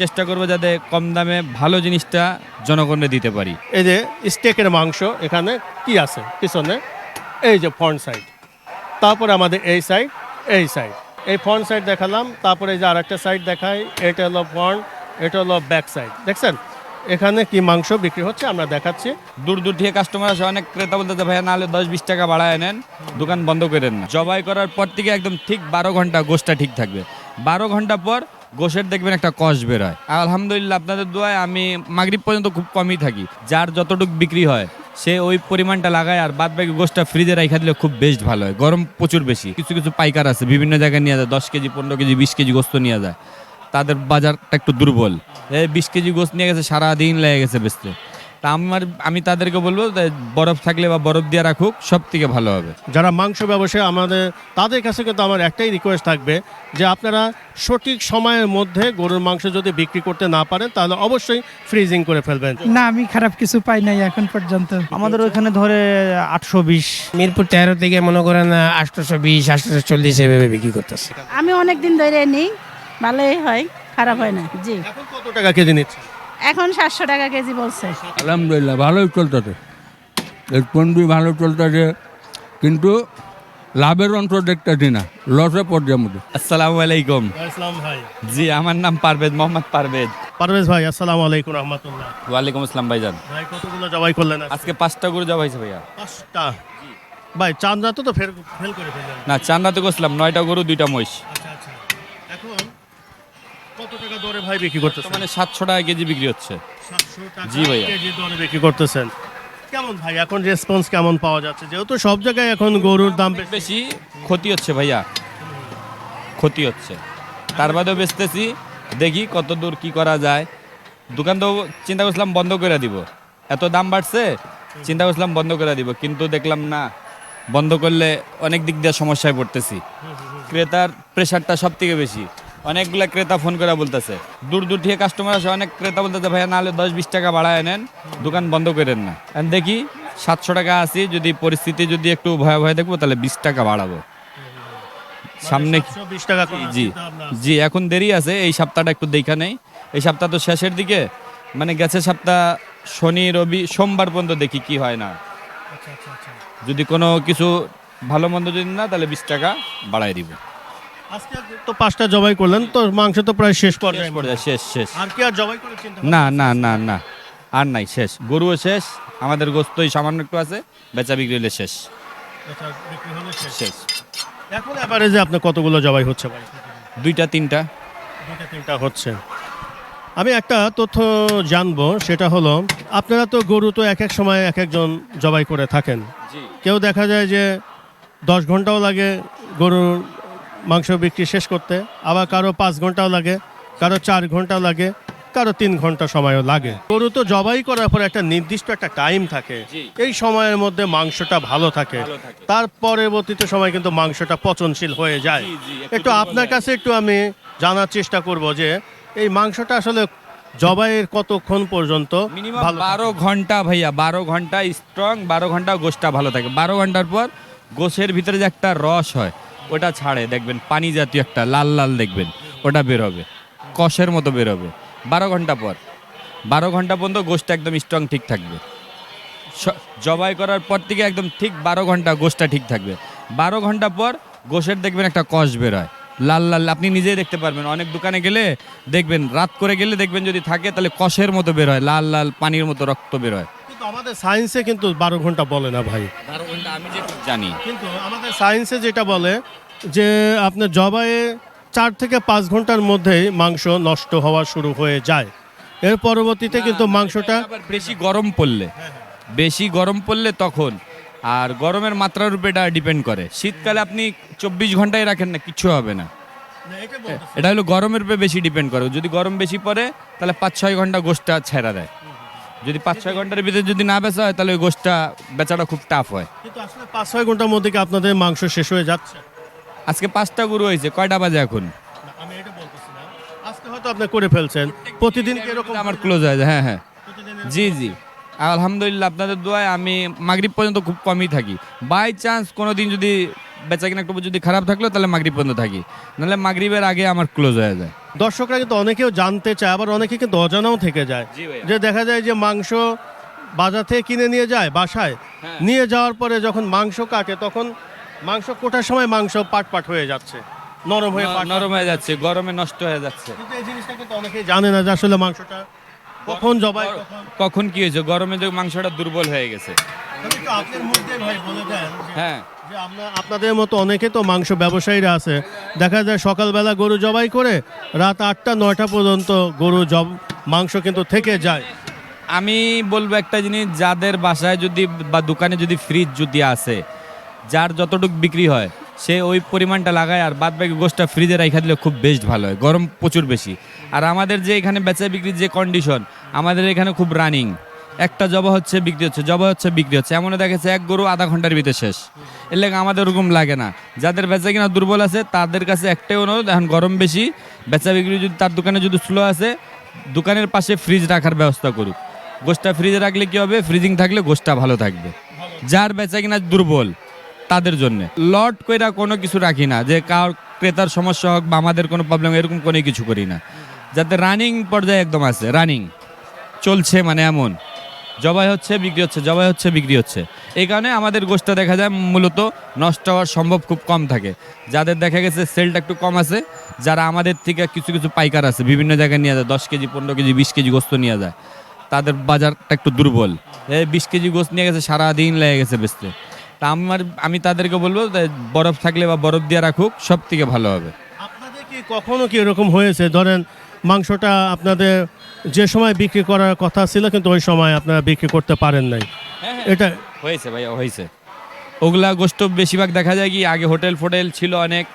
চেষ্টা করবো যাতে কম দামে ভালো জিনিসটা জনগণে দিতে পারি। এই যে স্টেকের মাংস এখানে কি আছে পিছনে, এই যে ফ্রন্ট সাইড, তারপরে আমাদের এই সাইড, এই সাইড, এই ফ্রন্ট সাইড দেখালাম, তারপরে এই যে আরেকটা সাইড দেখাই, এটা হলো ফ্রন্ট, এটা হলো ব্যাক সাইড। দেখছেন এখানে কি মাংস বিক্রি হচ্ছে আমরা দেখাচ্ছি। দূর দূর থেকে কাস্টমার আসে, অনেক ক্রেতা বলতে ভাইয়া নাহলে 10-20 টাকা বাড়ায় নেন, দোকান বন্ধ করেন না। জবাই করার পর থেকে একদম ঠিক 12 ঘন্টা গোশটা ঠিক থাকবে। 12 ঘন্টা পর গোশের দেখবেন একটা কষ বের হয়। আলহামদুলিল্লাহ আপনাদের দোয়ায় আমি মাগরিব পর্যন্ত খুব কমই থাকি। যার যতটুকু বিক্রি হয় সে ওই পরিমাণটা লাগায়, আর বাদ বাকি গোশটা ফ্রিজে রাখা দিলে খুব বেস্ট ভালো হয়। গরম প্রচুর বেশি। কিছু কিছু পাইকার আছে বিভিন্ন জায়গায় নিয়ে যায়, 10 কেজি 15 কেজি 20 কেজি গোস্ত নিয়ে যায়, তাদের বাজারটা একটু দুর্বল। 20 কেজি গোস্ত নিয়ে গেছে, সারাদিন লেগে গেছে বেচতে। তা আমি তাদেরকে বলবো বরফ থাকলে বা বরফ দিয়ে রাখুক, সব থেকে ভালো হবে। যারা মাংস ব্যবসায়ী আমাদের, তাদের কাছে কিন্তু আমার একটাই রিকোয়েস্ট থাকবে যে আপনারা সঠিক সময়ের মধ্যে গরুর মাংস যদি বিক্রি করতে না পারেন তাহলে অবশ্যই ফ্রিজিং করে ফেলবেন। না, আমি খারাপ কিছু পাই নাই এখন পর্যন্ত। আমাদের ওইখানে ধরে 820, মিরপুর 13 থেকে মনে করেন 820 840 এভাবে বিক্রি করতেছে। আমি অনেক দিন ধরে নিই, ভালোই হয়, খারাপ হয় না। জি, এখন কত টাকা কেজি নিচ্ছে? এখন 700 টাকা কেজি বলছে। আলহামদুলিল্লাহ ভালোই চলতেছে, এর পন্ডি ভালো চলতেছে, কিন্তু লাভের অন্তর দেখতেছি না, লসে পর্যায়ে মধ্যে। আসসালামু আলাইকুম। আসসালাম ভাই। জি, আমার নাম পারভেজ, মোহাম্মদ পারভেজ। পারভেজ ভাই, আসসালামু আলাইকুম রহমতুল্লাহ। ওয়ালাইকুম আসসালাম ভাইজান। ভাই কতগুলো জবাই করলেন আজকে 5টা গরু জবাই হয়েছে ভাইয়া। 5টা। ভাই চাঁদ রাতে তো ফেল করে ফেললেন। না, চান্দাতে করছিলাম 9টা গরু 2টা মহিষ। আচ্ছা আচ্ছা, এখন কত টাকা দরে ভাই বিক্রি করতেছেন? মানে 700 টাকা কেজি বিক্রি হচ্ছে। 700 টাকা জি ভাইয়া। কেজি দরে বিক্রি করতেছেন। কেমন ভাই এখন রেসপন্স কেমন পাওয়া যাচ্ছে, যেহেতু সব জায়গায় এখন গরুর দাম বেশি? বেশি ক্ষতি হচ্ছে ভাইয়া, ক্ষতি হচ্ছে। তার বাদেও বেচতেছি, দেখি কত দূর কি করা যায়। দোকান তো চিন্তা করছিলাম বন্ধ করে দিব, এত দাম বাড়ছে, চিন্তা করছিলাম বন্ধ করে দিব, কিন্তু দেখলাম না, বন্ধ করলে অনেক দিক দিয়ে সমস্যায় পড়তেছি। ক্রেতার প্রেশারটা সব থেকে বেশি। অনেকগুলা ক্রেতা ফোন করে বলতেছে, দূর দূর থেকে কাস্টমার আসে, অনেক ক্রেতা বলতেছে ভাইয়া নাহলে 10-20 টাকা বাড়ায় নেন, দোকান বন্ধ করেন না। আর দেখি 700 টাকা আছি, যদি পরিস্থিতি যদি একটু ভয় ভয় দেখবো তাহলে 20 টাকা বাড়াবো সামনে। 720 টাকা করার জি চিন্তা ভাবনা আছে। জি, এখন দেরি আছে, এই সপ্তাহটা একটু দেখা নেই। এই সপ্তাহ তো শেষের দিকে, মানে গেছে সপ্তাহ শনি রবি সোমবার পর্যন্ত দেখি কি হয় না। আচ্ছা আচ্ছা আচ্ছা। যদি কোনো কিছু ভালো মন্দ যদি না, তাহলে 20 টাকা বাড়াই দিব। আজকে তো 5টা জবাই করলেন, তো মাংস তো প্রায় শেষ পর্যায়ে। শেষ শেষ। আর কি আর জবাই করে চিন্তা না না না না, আর নাই, শেষ। গরুও শেষ, আমাদের গোস্তই সামান্য একটু আছে, বেচা বিক্রি হলে শেষ। আচ্ছা, বিক্রি হলে শেষ। শেষ। এখন এভারেজে আপনার কতগুলো জবাই হচ্ছে ভাই? 2টা 3টা। 2টা 3টা হচ্ছে। আমি একটা তথ্য জানবো, সেটা হলো আপনারা তো গরু তো এক এক সময় এক একজন জবাই করে থাকেন। কেউ দেখা যায় যে 10 ঘন্টাও লাগে গরুর মাংস বিক্রি শেষ করতে, আবার কারো 5 ঘন্টাও লাগে, কারো 4 ঘন্টাও লাগে, কারো 3 ঘন্টা সময়ও লাগে। গরু তো জবাই করার পর একটা নির্দিষ্ট একটা টাইম থাকে, এই সময়ের মধ্যে মাংসটা ভালো থাকে, তার পরবর্তীতে সময় কিন্তু মাংসটা পচনশীল হয়ে যায়। একটু আপনার কাছে একটু আমি জানার চেষ্টা করব যে এই মাংসটা আসলে জবাইয়ের কতক্ষণ পর্যন্ত মিনিমাম ভালো 12 ঘন্টা ভাইয়া, 12 ঘন্টা স্ট্রং, 12 ঘন্টা গোশটা ভালো থাকে। 12 ঘন্টার পর গোশের ভিতরে যে একটা রস হয় ওটা ছাড়ে, দেখবেন পানি জাতীয় একটা লাল লাল দেখবেন, ওটা বের হবে, কষের মতো বের হবে 12 ঘন্টা পর। 12 ঘন্টা পর্যন্ত গোশটা একদম স্ট্রং ঠিক থাকবে। জবাই করার পর থেকে একদম ঠিক 12 ঘন্টা গোশটা ঠিক থাকবে। 12 ঘন্টা পর গোশের দেখবেন একটা কষ বের হয় লাল লাল, আপনি নিজেই দেখতে পারবেন। অনেক দোকানে গেলে দেখবেন, রাত করে গেলে দেখবেন, যদি থাকে তাহলে কষের মতো বের হয়, লাল লাল পানির মতো রক্ত বের হয়। কিন্তু আমাদের সায়েন্সে কিন্তু 12 ঘন্টা বলে না ভাই। 12 ঘন্টা আমি যেটুকু জানি। কিন্তু আমাদের সায়েন্সে যেটা বলে যে আপনার জবাইয়ে 4 থেকে 5 ঘন্টার মধ্যেই মাংস নষ্ট হওয়া শুরু হয়ে যায়। এর পরবর্তীতে কিন্তু মাংসটা আবার বেশি গরম পড়লে তখন, আর গরমের মাত্রার উপরে এটা ডিপেন্ড করে। শীতকালে আপনি 24 ঘন্টায় রাখেন না, কিচ্ছু হবে না। এটা হলো গরমের উপরে বেশি ডিপেন্ড করে। যদি গরম বেশি পড়ে তাহলে 5-6 ঘন্টা গোশটা ছেড়া দেয়। যদি 5-6 ঘন্টার ভিতরে যদি না বেচা হয় তাহলে ওই গোশটা বেচাটা খুব টাফ হয়। কিন্তু আসলে 5-6 ঘন্টার মধ্যে কি আপনাদের মাংস শেষ হয়ে যাচ্ছে? আজকে 5টা গরু হয়েছে, কয়টা বাজে এখন? আমি এটা বলতেছি না, আজকে হয়তো আপনি করে ফেলছেন। প্রতিদিন কি এরকম আমার ক্লোজ হয়ে যায়। হ্যাঁ হ্যাঁ, জি জি, আলহামদুলিল্লাহ আপনাদের দোয়ায় আমি মাগরিব পর্যন্ত খুব কমই থাকি। বাই চান্স কোনো দিন যদি বেচা কিনা একটু যদি খারাপ থাকলো তাহলে মাগরিব পর্যন্ত থাকি, নাহলে মাগরিবের আগে আমার ক্লোজ হয়ে যায়। দর্শকরা কিন্তু অনেকেও জানতে চায়, আবার অনেকে কিন্তু অজানাও থেকে যায়। জি ভাইয়া। যে দেখা যায় যে মাংস বাজার থেকে কিনে নিয়ে যায় বাসায়, হ্যাঁ। নিয়ে যাওয়ার পরে যখন মাংস কাটে তখন মাংস কোটার সময় মাংস পাট পাট হয়ে যাচ্ছে, নরম হয়ে পাট পাট নরম হয়ে যাচ্ছে, গরমে নষ্ট হয়ে যাচ্ছে। কিন্তু এই জিনিসটা কিন্তু অনেকেই জানে না যে আসলে মাংসটা কখন জবাই কখন কি হয়েছে, গরমে যে মাংসটা দুর্বল হয়ে গেছে। আপনার মধ্যে ভাই বলে দেন হ্যাঁ, যে আপনাদের মতো অনেকে তো মাংস ব্যবসায়ীরা আছে, দেখা যায় সকালবেলা গরু জবাই করে রাত 8টা-9টা পর্যন্ত গরু মাংস কিন্তু থেকে যায়। আমি বলবো একটা জিনিস, যাদের বাসায় যদি বা দোকানে যদি ফ্রিজ যদি আছে, যার যতটুকু বিক্রি হয় সে ওই পরিমাণটা লাগায়, আর বাদ বাকি গোষ্ঠটা ফ্রিজে রাখা দিলে খুব বেস্ট ভালো হয়, গরম প্রচুর বেশি। আর আমাদের যে এখানে বেচা বিক্রির যে কন্ডিশন, আমাদের এখানে খুব রানিং, একটা জবা হচ্ছে বিক্রি হচ্ছে, জবা হচ্ছে বিক্রি হচ্ছে, এমনও দেখেছে এক গরু আধা ঘন্টার ভিতরে শেষ। এর লাগে আমাদের ওরকম লাগে না। যাদের বেচা কিনা দুর্বল আছে তাদের কাছে একটাই অনুরোধ, এখন গরম বেশি, বেচা বিক্রি যদি তার দোকানে যদি স্লো আছে, দোকানের পাশে ফ্রিজ রাখার ব্যবস্থা করুক। গোষ্ঠটা ফ্রিজে রাখলে কি হবে, ফ্রিজিং থাকলে গোষ্ঠটা ভালো থাকবে। যার বেচা কিনা দুর্বল তাদের জন্য লট কইরা কোনো কিছু রাখি না, যে কার ক্রেতার সমস্যা হোক বা আমাদের কোনো প্রবলেম, এরকম কোনো কিছু করি না। যাতে রানিং পর্যায়ে একদম আছে, রানিং চলছে, মানে এমন জবাই হচ্ছে বিক্রি হচ্ছে, জবাই হচ্ছে বিক্রি হচ্ছে। এই কারণে আমাদের গোষ্ঠটা দেখা যায় মূলত নষ্ট হওয়ার সম্ভব খুব কম থাকে। যাদের দেখা গেছে সেলটা একটু কম আছে, যারা আমাদের থেকে কিছু কিছু পাইকার আছে বিভিন্ন জায়গায় নিয়ে যায়, 10 কেজি 15 কেজি 20 কেজি গোস্ত নিয়ে যায়, তাদের বাজারটা একটু দুর্বল। 20 কেজি গোস্ত নিয়ে গেছে, সারাদিন লেগে গেছে বেচতে। তা আমি তাদেরকে বলবো বরফ থাকলে বা বরফ দিয়ে রাখুক, সব থেকে ভালো হবে। আপনাদের কি কখনো কি এরকম হয়েছে, ধরেন মাংসটা আপনাদের যে সময় বিক্রি করার কথা ছিল কিন্তু ওই সময় আপনারা বিক্রি করতে পারেন নাই? এটা হয়েছে ভাইয়া, হয়েছে। ওগুলা গোষ্ঠ বেশিরভাগ দেখা যায় কি, আগে হোটেল ফোটেল ছিল অনেক,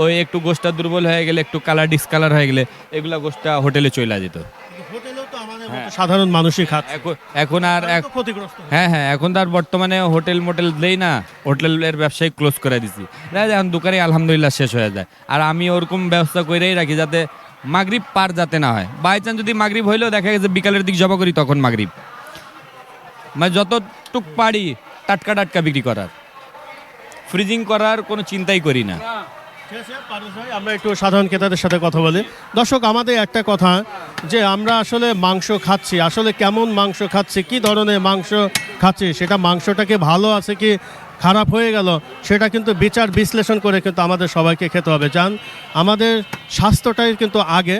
ওই একটু গোষ্ঠটা দুর্বল হয়ে গেলে, একটু কালার ডিসকালার হয়ে গেলে এগুলা গোষ্ঠটা হোটেলে চলে যেত। হোটেলেও তো আমাদের মতো সাধারণ মানুষই খাচ্ছে, এখন আর তো ক্ষতিগ্রস্ত হয়। হ্যাঁ, এখন তো আর বর্তমানে হোটেল মোটেল দেই না, হোটেলের ব্যবসায় ক্লোজ করে দিছি। দেখা যায় এখন দোকানে আলহামদুলিল্লাহ শেষ হয়ে যায়। আর আমি ওরকম ব্যবস্থা করেই রাখি যাতে মাগরিব পার যাতে না হয়। বাই চান্স যদি মাগরিব হইলেও দেখা গেছে বিকালের দিক জবা করি, তখন মাগরিব মানে যতটুক পারি টাটকা টাটকা বিক্রি করার, ফ্রিজিং করার কোনো চিন্তাই করি না। ঠিক আছে, পারভেজ ভাই, আমরা একটু সাধারণ ক্রেতাদের সাথে কথা বলি। দর্শক, আমাদের একটা কথা যে আমরা আসলে মাংস খাচ্ছি, আসলে কেমন মাংস খাচ্ছি, কি ধরনের মাংস খাচ্ছি, সেটা মাংসটাকে ভালো আছে কি খারাপ হয়ে গেল, সেটা কিন্তু বিচার বিশ্লেষণ করে কিন্তু আমাদের সবাইকে খেতে হবে। জান, আমাদের স্বাস্থ্যটাই কিন্তু আগে,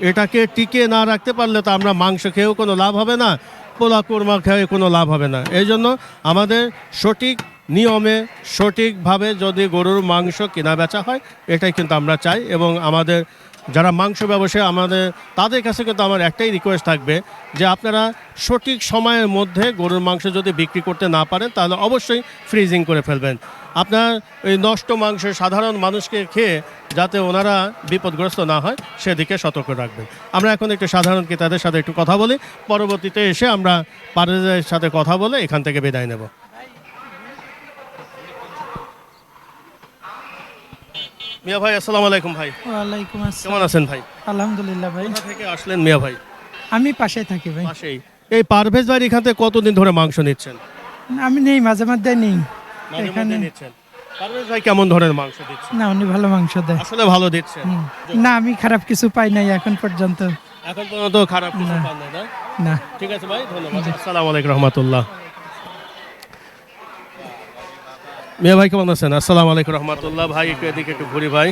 এটাকে টিকে না রাখতে পারলে তো আমরা মাংস খেয়েও কোনো লাভ হবে না, পোলা কোরমা খেয়ে কোনো লাভ হবে না। এই জন্য আমাদের সঠিক নিয়মে সঠিকভাবে যদি গরুর মাংস কেনা বেচা হয়, এটাই কিন্তু আমরা চাই। এবং আমাদের যারা মাংস ব্যবসায়ী তাদের কাছে কিন্তু আমার একটাই রিকোয়েস্ট থাকবে যে আপনারা সঠিক সময়ের মধ্যে গরুর মাংস যদি বিক্রি করতে না পারেন তাহলে অবশ্যই ফ্রিজিং করে ফেলবেন। আপনার এই নষ্ট মাংস সাধারণ মানুষকে খেয়ে যাতে ওনারা বিপদগ্রস্ত না হয় সেদিকে সতর্ক রাখবেন। আমরা এখন একটু সাধারণ ক্রেতাদের সাথে একটু কথা বলি, পরবর্তীতে এসে আমরা পারভেজের সাথে কথা বলে এখান থেকে বিদায় নেব। মিয়া ভাই, আসসালামু আলাইকুম ভাই। ওয়ালাইকুম কেমন আসসালাম। আছেন ভাই? আলহামদুলিল্লাহ ভাই। কোথা থেকে আসলেন মিয়া ভাই? আমি পাশে থাকি ভাই। পাশেই। এই পারভেজ ভাই এখান থেকে কতদিন ধরে মাংস নিচ্ছেন? আমি নেই, মাঝে মাঝে নেই মাঝে এখানে। মধ্যে নিচ্ছেন। পারভেজ ভাই কেমন ধরনের মাংস দিচ্ছেন? না, উনি ভালো মাংস দেয়। আসলে ভালো দিচ্ছেন? হুম। না, আমি খারাপ কিছু পাই নাই এখন পর্যন্ত। এখন পর্যন্ত খারাপ কিছু না। পান নাই, না? না। ঠিক আছে ভাই, ধন্যবাদ। আসসালামু আলাইকুম রহমতুল্লাহ। মিয়া ভাই কেমন আছেন? আসসালামু আলাইকুম রহমতুল্লাহ। ভাই একটু এদিকে একটু ঘুরি ভাই।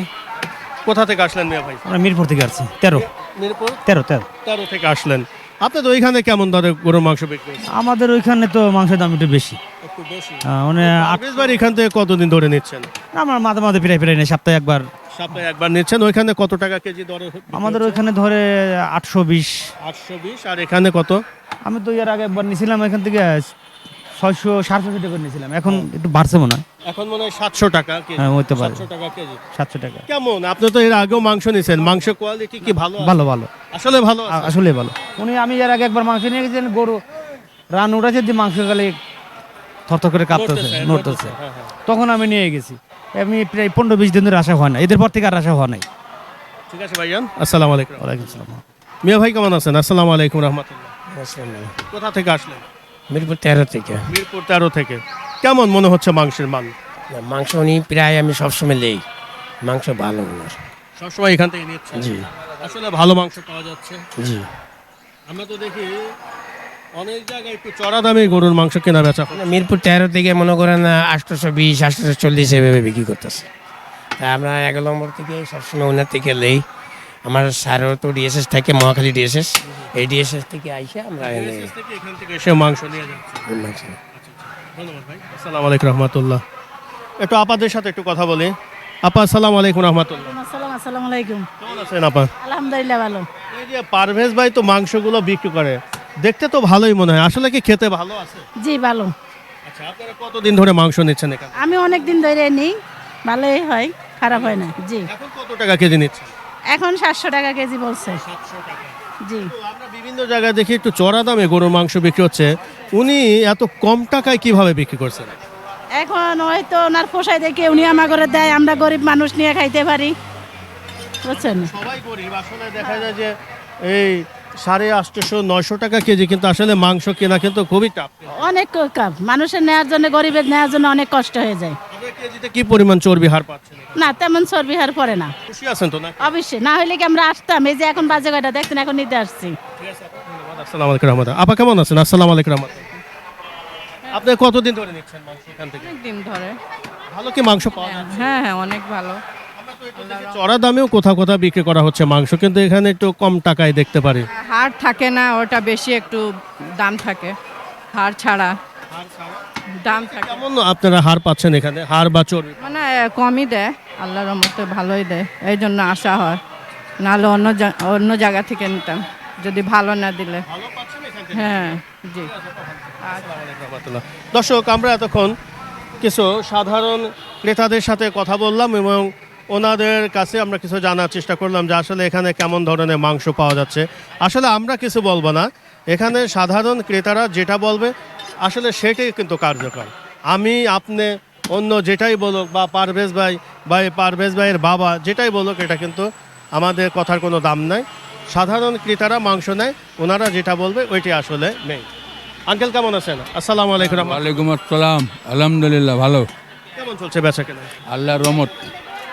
কোথা থেকে আসলেন মিয়া ভাই? আমরা মিরপুর থেকে আসছি 13 মিরপুর 13 থেকে আসলেন। আপনাদের ওইখানে কেমন দরে গরুর মাংস বিক্রি হচ্ছে? আমাদের ওইখানে তো মাংসের দাম একটু বেশি, একটু বেশি। মানে পারভেজ ভাই এখান থেকে কতদিন ধরে নিচ্ছেন? আমার মাঝে মাঝে প্রায় নেই, সপ্তাহে একবার। সপ্তাহে একবার নিচ্ছেন। ওইখানে কত টাকা কেজি দরে বিক্রি আমাদের হচ্ছে? ওইখানে ধরে 820। 820। আর এখানে কত? আমি তো এর আগে একবার নিয়েছিলাম এখান থেকে 600 750 টাকা নিয়েছিলাম, এখন একটু বাড়ছে মনে হয়। এখন মনে হয় 700 টাকা কেজি। হ্যাঁ, হইতে পারে। 700 টাকা কেজি। 700 টাকা। কেমন? আপনি তো এর আগেও মাংস নিছেন, মাংস কোয়ালিটি কি ভালো আছে? ভালো ভালো, আসলে ভালো আছে? আসলে ভালো। আমি এর আগে একবার মাংস নিয়ে গেছিলেন, গরু রান উঠাছে দিয়ে মাংস গেলে থরথর করে কাঁপতেছে, নড়তেছে। হ্যাঁ, হ্যাঁ। তখন আমি নিয়ে গেছি। আমি প্রায় 15-20 দিন ধরে আসা হয় না, এদের পর থেকে আর আসা হওয়া নাই। ঠিক আছে ভাইজান, আসসালামু আলাইকুম। ওয়ালাইকুম আসসালাম। মিয়া ভাই কেমন আছেন? আসসালামু আলাইকুম রহমতুল্লাহ। কোথা থেকে আসলেন? মিরপুর 13 থেকে। মিরপুর 13 থেকে। কেমন মনে হচ্ছে মাংসের মান? মাংস উনি প্রায় আমি সবসময় নেই, মাংস ভালো ওনার। সবসময় এখান থেকে নিচ্ছেন? জি। আসলে ভালো মাংস পাওয়া যাচ্ছে। জি। আমরা তো দেখি অনেক জায়গায় একটু চড়া দামে গরুর মাংস কেনা বেচা হয়। মিরপুর 13 থেকে মনে করেন 820 840 এভাবে বিক্রি করতেছে। তা আমরা 11 নম্বর থেকে সবসময় ওনার থেকে নেই। আমার স্যারও তো ডিএসএস থাকে, মহাখালী ডিএসএস, এই ডিএসএস থেকে আইসে আমরা এনে এখান থেকে এসে মাংস নিয়ে যাচ্ছে। মাংস। ধন্যবাদ ভাই। আসসালামু আলাইকুম রহমতুল্লাহ। একটু আপাদের সাথে একটু কথা বলি। আপা আসসালামু আলাইকুম রহমতুল্লাহ। আসসালামু আলাইকুম। কেমন আছেন আপা? আলহামদুলিল্লাহ ভালো। এই যে পারভেজ ভাই তো মাংসগুলো বিক্রি করে, দেখতে তো ভালোই মনে হয়, আসলে কি খেতে ভালো আছে? জি ভালো। আচ্ছা, আপনারা কতদিন ধরে মাংস নিচ্ছেন এখানে? আমি অনেক দিন ধরে নিই, ভালোই হয়, খারাপ হয় না। জি। এখন কত টাকা কেজি নিচ্ছেন? এখন 700 টাকা কেজি বলছে। 700 টাকা। জি। তো আমরা বিভিন্ন জায়গায় দেখি একটু চড়া দামে গরুর মাংস বিক্রি হচ্ছে, উনি এত কম টাকায় কিভাবে বিক্রি করছেন? এখন হয়তো ওনার পোষায় দেখে উনি আমার করে দেয়, আমরা গরিব মানুষ নিয়ে খাইতে পারি, বুঝছেন? সবাই গরিব, আসলে দেখা যায় যে এই 850 900 টাকা কেজি, কিন্তু আসলে মাংস কেনা কিন্তু খুবই টাফ। অনেক কাপ মানুষের নেওয়ার জন্য, গরিবের নেওয়ার জন্য অনেক কষ্ট হয়ে যায়। আপনারা কেজিতে কি পরিমাণ চর্বি হার পাচ্ছেন? না তেমন চর্বি হার পড়ে না। খুশি আছেন তো না? অবশ্যই, না হলে কি আমরা আসতাম? এই যে এখন বাজে কয়টা দেখছেন, এখন নিতে আসছি। আসসালামু আলাইকুম রহমতুল্লাহ। আপা কেমন আছেন? আসসালামু আলাইকুম রহমতুল্লাহ। আপনি কতদিন ধরে নিচ্ছেন মাংস এখান থেকে? দিন ধরে। ভালো কি মাংস পাওয়া যায়? হ্যাঁ হ্যাঁ, অনেক ভালো। চড়া দামেও কোথাও কোথাও বিক্রি করা হচ্ছে মাংস, কিন্তু এখানে একটু কম টাকায় দেখতে পারি। হাড় থাকে না, ওটা বেশি একটু দাম থাকে। হাড় ছাড়া দাম থাকে, কেমন আপনারা হার পাচ্ছেন এখানে, হার বা চর্বি? মানে কমই দেয়, আল্লাহর রহমতে ভালোই দেয়, এই জন্য আসা হয়। নাহলে অন্য জায়গা থেকে নিতাম যদি ভালো না দিলে। হ্যাঁ জি। দর্শক, আমরা এতক্ষণ কিছু সাধারণ ক্রেতাদের সাথে কথা বললাম এবং ওনাদের কাছে আমরা কিছু জানার চেষ্টা করলাম যে আসলে এখানে কেমন ধরনের মাংস পাওয়া যাচ্ছে। আসলে আমরা কিছু বলবো না, এখানে সাধারণ ক্রেতারা যেটা বলবে আসলে সেটাই কিন্তু কার্যকর। আমি, আপনি, অন্য যেটাই বলুক, বা পারভেজ ভাই বা এই পারভেজ ভাইয়ের বাবা যেটাই বলুক, এটা কিন্তু আমাদের কথার কোনো দাম নাই। সাধারণ ক্রেতারা মাংস নেয়, ওনারা যেটা বলবে ওইটাই আসলে মেইন। আঙ্কেল কেমন আছেন? আসসালামু আলাইকুম। ওয়ালাইকুম আসসালাম। আলহামদুলিল্লাহ ভালো, কেমন চলছে বেচা কেনা? আল্লাহর রহমত।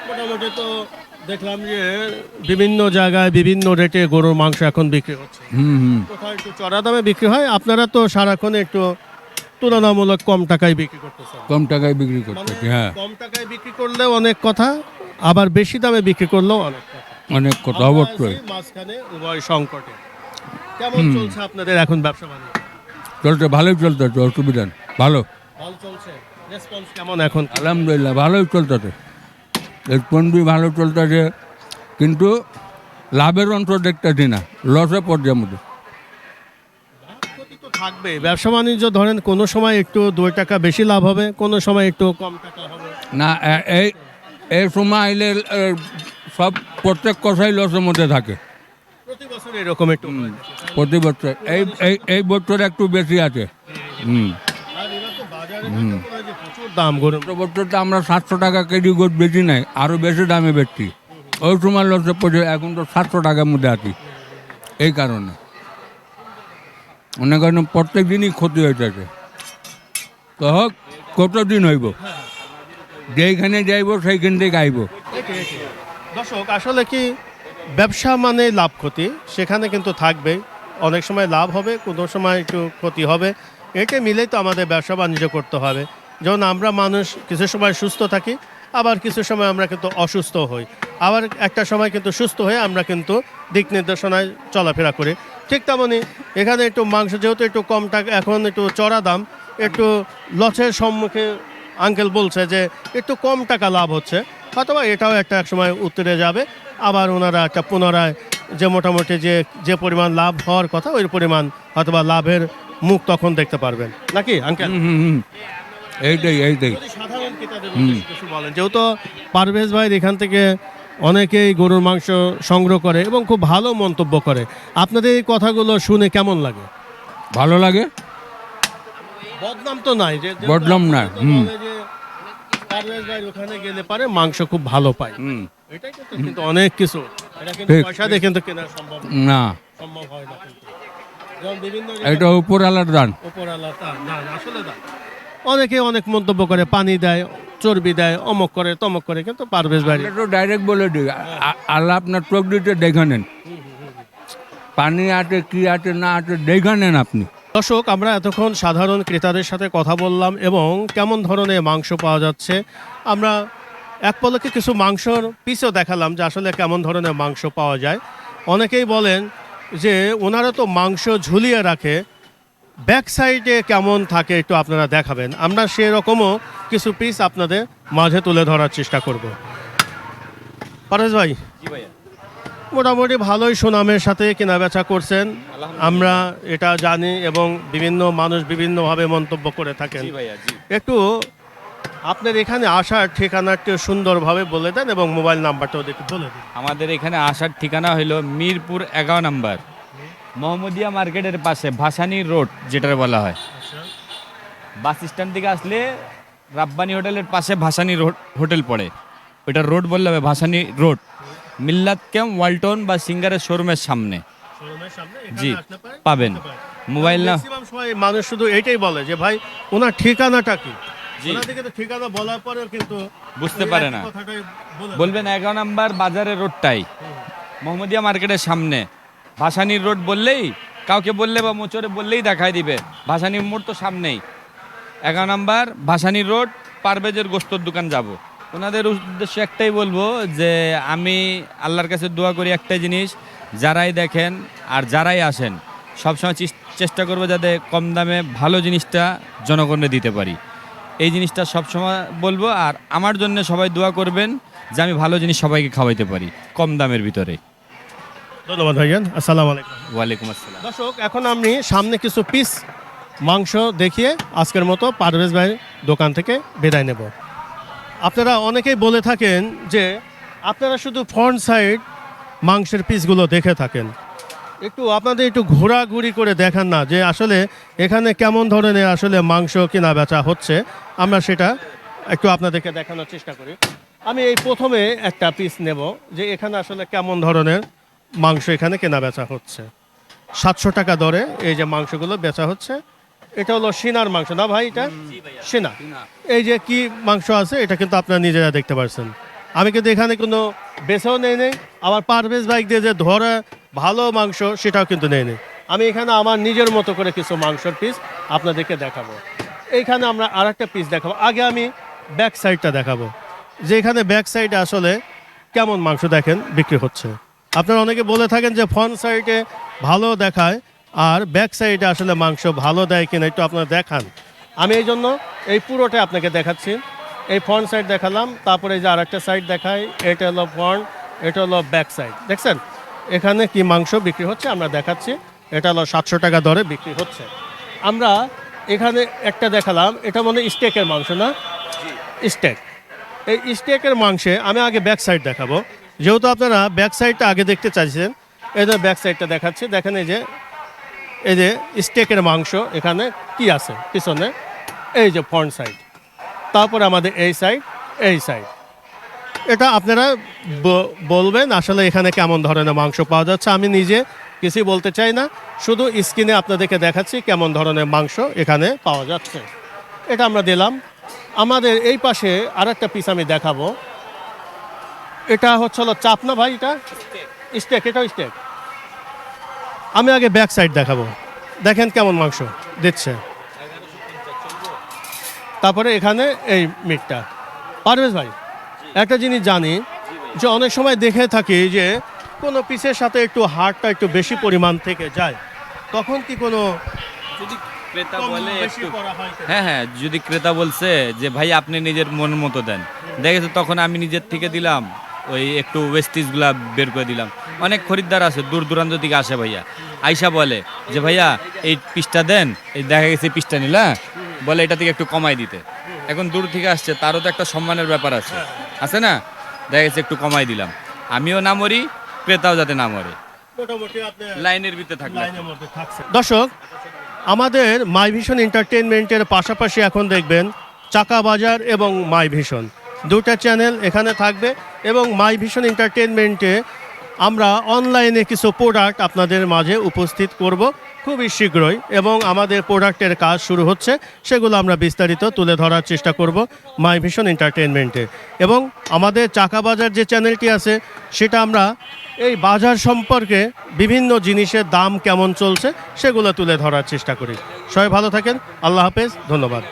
মোটামুটি তো দেখলাম যে বিভিন্ন জায়গায় বিভিন্ন রেটে গরুর মাংস এখন বিক্রি হচ্ছে। কোথাও একটু চড়া দামে বিক্রি হয়, আপনারা তো সারাক্ষণ একটু তুলনামূলক কম টাকায় বিক্রি করতেছেন। কম টাকায় বিক্রি করতেছি। হ্যাঁ, কম টাকায় বিক্রি করলেও অনেক কথা, আবার বেশি দামে বিক্রি করলেও অনেক কথা। অনেক কথা, আমরা অবশ্যই। আছি মাঝখানে উভয় সংকটে। কেমন চলছে আপনাদের এখন ব্যবসা বাণিজ্য? চলছে, ভালোই চলতেছে, অসুবিধা নেই, ভালো। ভালো চলছে। রেসপন্স কেমন এখন? আলহামদুলিল্লাহ ভালোই চলতেছে, রেসপন্স ভালো চলতেছে, কিন্তু লাভের অংশ দেখতেছি না, লসে পর্যায়ের মধ্যে। ক্ষতি তো থাকবে, ব্যবসা বাণিজ্য ধরেন কোনো সময় একটু 2 টাকা বেশি লাভ হবে, কোনো সময় একটু কম টাকা হবে। না, এই সময় আইলে সব প্রত্যেক কথাই লসের মধ্যে থাকে প্রতি বছর এরকম একটু হয়। প্রতি বছর। এই বছর একটু বেশি আছে। আর এবার তো বাজারে মনে হয় যে প্রচুর দাম গরু। গত বছর তো আমরা 700 টাকা কেজি গোট বেশি নাই, আরও বেশি দামে বেচছি। ওই সময় লসে পড়ে, এখন তো 700 টাকার মধ্যে আছি। এই কারণে মনে করেন প্রত্যেক দিনই ক্ষতি হইতেছে। তো হোক, কতদিন হইব, যেইখানে যাইব সেইখান থেকে আইব। দর্শক, আসলে কি ব্যবসা মানে লাভ ক্ষতি, সেখানে কিন্তু থাকবে, অনেক সময় লাভ হবে, কোনো সময় একটু ক্ষতি হবে, এটা মিলেই তো আমাদের ব্যবসা বাণিজ্য করতে হবে। যেমন আমরা মানুষ কিছু সময় সুস্থ থাকি, আবার কিছু সময় আমরা কিন্তু অসুস্থ হই, আবার একটা সময় কিন্তু সুস্থ হয়ে আমরা কিন্তু দিক নির্দেশনায় চলাফেরা করি। ঠিক তেমনই এখানে একটু মাংস যেহেতু একটু কম টাকা, এখন একটু চড়া দাম, একটু লসের সম্মুখে আঙ্কেল বলছে যে একটু কম টাকা লাভ হচ্ছে, অথবা এটাও একটা সময় উত্তরে যাবে, আবার ওনারা একটা পুনরায় যে মোটামুটি যে পরিমাণ লাভ হওয়ার কথা ওই পরিমাণ অথবা লাভের মুখ তখন দেখতে পারবেন, নাকি আঙ্কেল? এইটাই। যদি সাধারণ ক্রেতাদের উদ্দেশ্যে কিছু বলেন, যেহেতু পারভেজ ভাই এখান থেকে অনেকেই গরুর মাংস সংগ্রহ করে এবং খুব ভালো মন্তব্য করে, আপনাদের এই কথাগুলো শুনে কেমন লাগে? ভালো লাগে, বদনাম তো নাই, যে বদনাম নাই। বলে যে পারভেজ ভাই ওখানে গেলে পারে মাংস খুব ভালো পায়, এটাই কিন্তু অনেক কিছু, এটা কিন্তু ঠিক। পয়সা দিয়ে কিন্তু কেনা সম্ভব না, হয় না কিন্তু। যেমন বিভিন্ন এটা উপর আলার দান। উপর আল্লাহ না আসলে দান অনেকে অনেক মন্তব্য করে, পানি দেয়, চর্বি দেয়, অমক করে তমক করে, কিন্তু পারভেজ ভাই এটা তো ডাইরেক্ট বলে দিই আল্লাহ আপনার চোখ দিতে দেখে নেন, পানি আছে কি আছে না আছে দেখে নেন আপনি। দর্শক, আমরা এতক্ষণ সাধারণ ক্রেতাদের সাথে কথা বললাম এবং কেমন ধরনের মাংস পাওয়া যাচ্ছে, আমরা এক পলকে কিছু মাংসর পিসও দেখালাম যে আসলে কেমন ধরনের মাংস পাওয়া যায়। অনেকেই বলেন যে ওনারা তো মাংস ঝুলিয়ে রাখে, ব্যাক সাইডে কেমন থাকে একটু আপনারা দেখাবেন। আমরা সেরকমও কিছু পিস আপনাদের মাঝে তুলে ধরার চেষ্টা করব। পারভেজ ভাই, মোটামুটি ভালোই সুনামের সাথে কেনাবেচা করছেন, আমরা এটা জানি এবং বিভিন্ন মানুষ বিভিন্নভাবে মন্তব্য করে থাকেন। একটু আপনার এখানে আসার ঠিকানাটা সুন্দরভাবে বলে দেন এবং মোবাইল নাম্বারটাও একটু বলে দিন। আমাদের এখানে আসার ঠিকানা হলো মিরপুর 11 নম্বর, মোহাম্মদিয়া মার্কেটের পাশে ভাসানী রোড যেটা বলা হয়। বাস স্ট্যান্ড থেকে আসলে রাব্বানি হোটেলের পাশে ভাসানী রোড হোটেল পড়ে, ওইটা রোড বললে হবে ভাসানী রোড। মিল্লাত ক্যাম্প ওয়ালটন বা সিঙ্গারের শোরুমের সামনে জি পাবেন। মোবাইল না ম্যাক্সিমাম সময় মানুষ শুধু এইটাই বলে যে ভাই ওনার ঠিকানাটা কি, জি ওনাদেরকে তো ঠিকানা বলার পরেও কিন্তু বুঝতে পারে না, বলবেন 11 নম্বর বাজারের রোডটাই, মোহাম্মদিয়া মার্কেটের সামনে। ভাসানীর রোড বললেই, কাউকে বললে বা মোচরে বললেই দেখাই দিবে, ভাসানীর মোড় তো সামনেই। 11 নম্বর ভাসানী রোড, পারভেজের গোস্তর দোকান যাব। ওনাদের উদ্দেশ্য একটাই বলবো যে আমি আল্লাহর কাছে দোয়া করি একটাই জিনিস, যারাই দেখেন আর যারাই আসেন সবসময় চেষ্টা করবো যাতে কম দামে ভালো জিনিসটা জনগণে দিতে পারি, এই জিনিসটা সবসময় বলবো। আর আমার জন্য সবাই দোয়া করবেন যে আমি ভালো জিনিস সবাইকে খাওয়াইতে পারি কম দামের ভিতরে। ধন্যবাদ ভাইজান, আসসালামু আলাইকুম। ওয়ালাইকুম আসসালাম। দর্শক, এখন আমি সামনে কিছু পিস মাংস দেখিয়ে আজকের মতো পারভেজ ভাইয়ের দোকান থেকে বিদায় নেব। আপনারা অনেকেই বলে থাকেন যে আপনারা শুধু ফ্রন্ট সাইড মাংসের পিসগুলো দেখে থাকেন, একটু আপনাদের একটু ঘোরাঘুরি করে দেখান না যে আসলে এখানে কেমন ধরনের আসলে মাংস কেনা বেচা হচ্ছে, আমরা সেটা একটু আপনাদেরকে দেখানোর চেষ্টা করি। আমি এই প্রথমে একটা পিস নেব যে এখানে আসলে কেমন ধরনের মাংস এখানে কেনা বেচা হচ্ছে। 700 টাকা দরে এই যে মাংসগুলো বেচা হচ্ছে, এটা হলো সিনার মাংস না ভাই? এটা সিনা। এই যে কি মাংস আছে এটা কিন্তু আপনারা নিজেরা দেখতে পাচ্ছেন, আমি কিন্তু এখানে কোনো বেছেও নেই, আবার পারভেজ ভাই দিয়ে যে ধরা ভালো মাংস সেটাও কিন্তু নেই। আমি এখানে আমার নিজের মতো করে কিছু মাংসের পিস আপনাদেরকে দেখাবো। এইখানে আমরা আর একটা পিস দেখাবো। আগে আমি ব্যাক সাইডটা দেখাবো যে এখানে ব্যাক সাইডে আসলে কেমন মাংস দেখেন বিক্রি হচ্ছে। আপনারা অনেকে বলে থাকেন যে ফ্রন্ট সাইডে ভালো দেখায় আর ব্যাক সাইডে আসলে মাংস ভালো দেয় কিনা একটু আপনারা দেখান। আমি এই জন্য এই পুরোটা আপনাকে দেখাচ্ছি। এই ফ্রন্ট সাইড দেখালাম, তারপরে এই যে আরেকটা সাইড দেখাই, এটা হলো ফ্রন্ট, এটা হলো ব্যাক সাইড। দেখছেন এখানে কি মাংস বিক্রি হচ্ছে আমরা দেখাচ্ছি। এটা হলো 700 টাকা দরে বিক্রি হচ্ছে। আমরা এখানে একটা দেখালাম, এটা মনে হয় স্টেকের মাংস না? স্টেক। এই স্টেকের মাংসে আমি আগে ব্যাক সাইড দেখাবো, যেহেতু আপনারা ব্যাক সাইডটা আগে দেখতে চাইছেন এই যে ব্যাক সাইডটা দেখাচ্ছি। দেখেন এই যে স্টেকের মাংস এখানে কি আছে পিছনে, এই যে ফ্রন্ট সাইড, তারপরে আমাদের এই সাইড। এটা আপনারা বলবেন আসলে এখানে কেমন ধরনের মাংস পাওয়া যাচ্ছে। আমি নিজে কিছুই বলতে চাই না, শুধু স্ক্রিনে আপনাদেরকে দেখাচ্ছি কেমন ধরনের মাংস এখানে পাওয়া যাচ্ছে। এটা আমরা দিলাম। আমাদের এই পাশে আর একটা পিস আমি দেখাবো, এটা হচ্ছে হলো চাপ না ভাই? এটা স্টেক, এটাও স্টেক। আমি আগে ব্যাক সাইড দেখাবো, দেখেন কেমন মাংস দিচ্ছে। তারপরে এখানে এই মিটটা। পারভেজ ভাই, একটা জিনিস জানি যে অনেক সময় দেখে থাকি যে কোনো পিসের সাথে একটু হাড়টা একটু বেশি পরিমাণ থেকে যায়, তখন কি কোনো যদি ক্রেতা কম বলে বেশি একটু, করা হয় কিনা? হ্যাঁ যদি ক্রেতা বলছে যে ভাই আপনি নিজের মন মতো দেন, দেখেছে তখন আমি নিজের থেকে দিলাম, ওই একটু ওয়েস্টিজগুলা বের করে দিলাম। অনেক খরিদ্দার আছে দূর দূরান্ত থেকে আসে ভাইয়া, আইসা বলে যে ভাইয়া এই পিসটা দেন, এই দেখা গেছে পিসটা নিলা, বলে এটা থেকে একটু কমাই দিতে। এখন দূর থেকে আসছে, তারও তো একটা সম্মানের ব্যাপার আছে না? দেখা গেছে একটু কমাই দিলাম, আমিও না মরি, ক্রেতাও যাতে না মরে, মোটামুটি আপনি লাইনের ভিতরে থাকলে। লাইনের মধ্যে থাকছে। দর্শক, আমাদের মাই ভিশন এন্টারটেইনমেন্টের পাশাপাশি এখন দেখবেন চাকা বাজার এবং মাই ভিশন, দুটা চ্যানেল এখানে থাকবে এবং মাই ভিশন এন্টারটেইনমেন্টে আমরা অনলাইনে কিছু প্রোডাক্ট আপনাদের মাঝে উপস্থিত করব খুবই শীঘ্রই, এবং আমাদের প্রোডাক্টের কাজ শুরু হচ্ছে, সেগুলো আমরা বিস্তারিত তুলে ধরার চেষ্টা করব মাই ভিশন এন্টারটেইনমেন্টে। এবং আমাদের চাকা বাজার যে চ্যানেলটি আছে, সেটা আমরা এই বাজার সম্পর্কে বিভিন্ন জিনিসের দাম কেমন চলছে সেগুলো তুলে ধরার চেষ্টা করি। সবাই ভালো থাকেন, আল্লাহ হাফেজ, ধন্যবাদ।